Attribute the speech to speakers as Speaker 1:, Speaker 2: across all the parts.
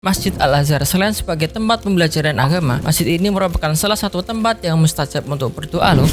Speaker 1: Masjid Al-Azhar selain sebagai tempat pembelajaran agama, masjid ini merupakan salah satu tempat yang mustajab untuk berdoa loh.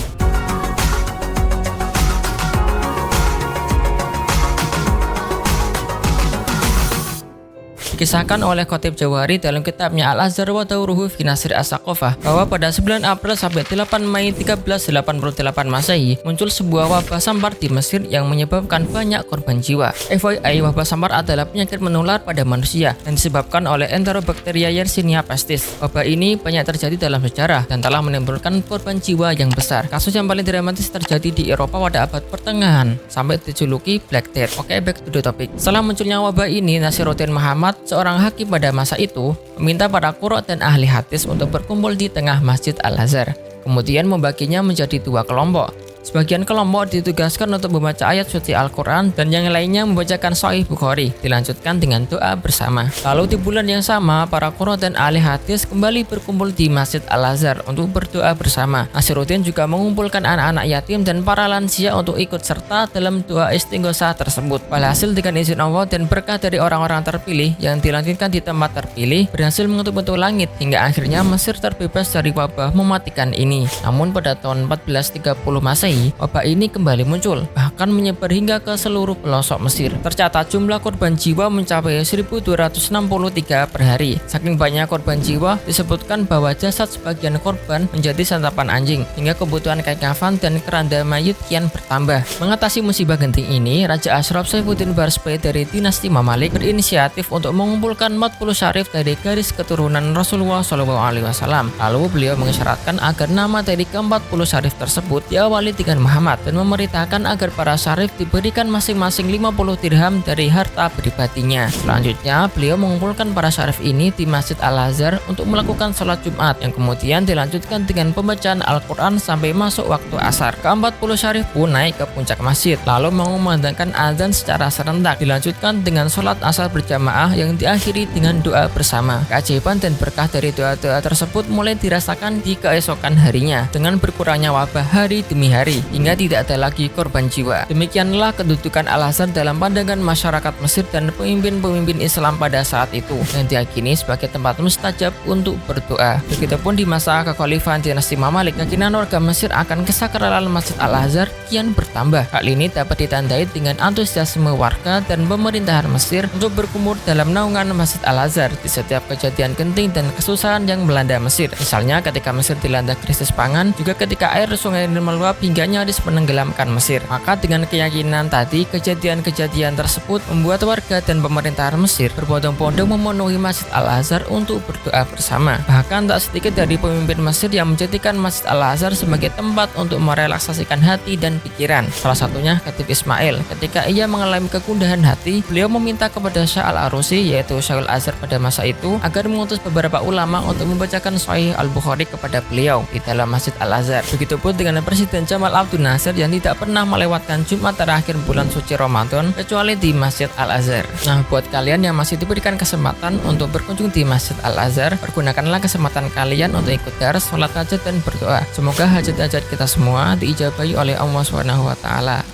Speaker 1: Dikisahkan oleh Khatib Jauhari dalam kitabnya Al-Azhar wa Dauruhu fi Nashr as-Saqafah bahwa pada 9 April sampai 8 Mei 1388 Masehi muncul sebuah wabah sampar di Mesir yang menyebabkan banyak korban jiwa. FYI, wabah sampar adalah penyakit menular pada manusia dan disebabkan oleh Enterobacteria Yersinia pestis. Wabah ini banyak terjadi dalam sejarah dan telah menimbulkan korban jiwa yang besar. Kasus yang paling dramatis terjadi di Eropa pada abad pertengahan sampai dijuluki Black Death. Oke, back to the topic. Setelah munculnya wabah ini, Nasiruddin Muhammad, seorang hakim pada masa itu, meminta para qurra dan ahli hadis untuk berkumpul di tengah Masjid Al-Azhar. Kemudian membaginya menjadi dua kelompok. Sebagian kelompok ditugaskan untuk membaca ayat suci Al-Quran dan yang lainnya membacakan Sahih Bukhari, dilanjutkan dengan doa bersama. Lalu di bulan yang sama, para qurra dan ahli hadis kembali berkumpul di Masjid Al-Azhar untuk berdoa bersama. Nasiruddin juga mengumpulkan anak-anak yatim dan para lansia untuk ikut serta dalam doa istighosah tersebut. Walhasil dengan izin Allah dan berkah dari orang-orang terpilih yang dilanjutkan di tempat terpilih, berhasil mengetuk-ketuk langit hingga akhirnya Mesir terbebas dari wabah mematikan ini. Namun pada tahun 1430 Masehi, wabah ini kembali muncul, bahkan menyebar hingga ke seluruh pelosok Mesir. Tercatat jumlah korban jiwa mencapai 1263 per hari. Saking banyak korban jiwa, disebutkan bahwa jasad sebagian korban menjadi santapan anjing, hingga kebutuhan kain kafan dan keranda mayit kian bertambah. Mengatasi musibah genting ini, Raja Ashraf Saifuddin Barsbay dari dinasti Mamalik berinisiatif untuk mengumpulkan 40 syarif dari garis keturunan Rasulullah SAW. Lalu beliau mengisyaratkan agar nama dari ke-40 syarif tersebut diawali dengan Muhammad dan memerintahkan agar para syarif diberikan masing-masing 50 dirham dari harta pribadinya. Selanjutnya, beliau mengumpulkan para syarif ini di Masjid Al-Azhar untuk melakukan sholat Jumat yang kemudian dilanjutkan dengan pembacaan Al-Quran sampai masuk waktu asar. Ke-40 syarif pun naik ke puncak masjid lalu mengumandangkan azan secara serentak, dilanjutkan dengan sholat asar berjamaah yang diakhiri dengan doa bersama. Keajaiban dan berkah dari doa-doa tersebut mulai dirasakan di keesokan harinya dengan berkurangnya wabah hari demi hari hingga tidak ada lagi korban jiwa. Demikianlah kedudukan Al-Azhar dalam pandangan masyarakat Mesir dan pemimpin-pemimpin Islam pada saat itu yang diyakini sebagai tempat mustajab untuk berdoa. Begitupun di masa kekhalifahan dinasti Mamalik, keyakinan warga Mesir akan kesakralan Masjid Al-Azhar kian bertambah. Hal ini dapat ditandai dengan antusiasme warga dan pemerintahan Mesir untuk berkumpul dalam naungan Masjid Al-Azhar di setiap kejadian genting dan kesusahan yang melanda Mesir. Misalnya ketika Mesir dilanda krisis pangan, juga ketika air sungai Nil meluap hingga nyaris menenggelamkan Mesir. Maka dengan keyakinan tadi, kejadian-kejadian tersebut membuat warga dan pemerintahan Mesir berbondong-bondong memenuhi Masjid Al-Azhar untuk berdoa bersama. Bahkan tak sedikit dari pemimpin Mesir yang menjadikan Masjid Al-Azhar sebagai tempat untuk merelaksasikan hati dan pikiran. Salah satunya Khatib Ismail. Ketika ia mengalami kegundahan hati, beliau meminta kepada Syah Al-Arusi, yaitu Syekhul Azhar pada masa itu, agar mengutus beberapa ulama untuk membacakan Sahih Al-Bukhari kepada beliau di dalam Masjid Al-Azhar. Begitupun dengan Presiden Jamal Abdul Nasir yang tidak pernah melewatkan Jumat terakhir bulan suci Ramadan kecuali di Masjid Al-Azhar. Nah, buat kalian yang masih diberikan kesempatan untuk berkunjung di Masjid Al-Azhar, pergunakanlah kesempatan kalian untuk ikut dars, sholat hajat dan berdoa. Semoga hajat-hajat kita semua diijabahi oleh Allah SWT.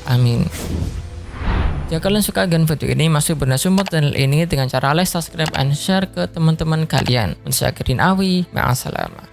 Speaker 1: Amin. Jika kalian suka dengan video ini, masih benar support channel ini dengan cara like, subscribe, and share ke teman-teman kalian. Saya Kirin Awi, ma'assalamah.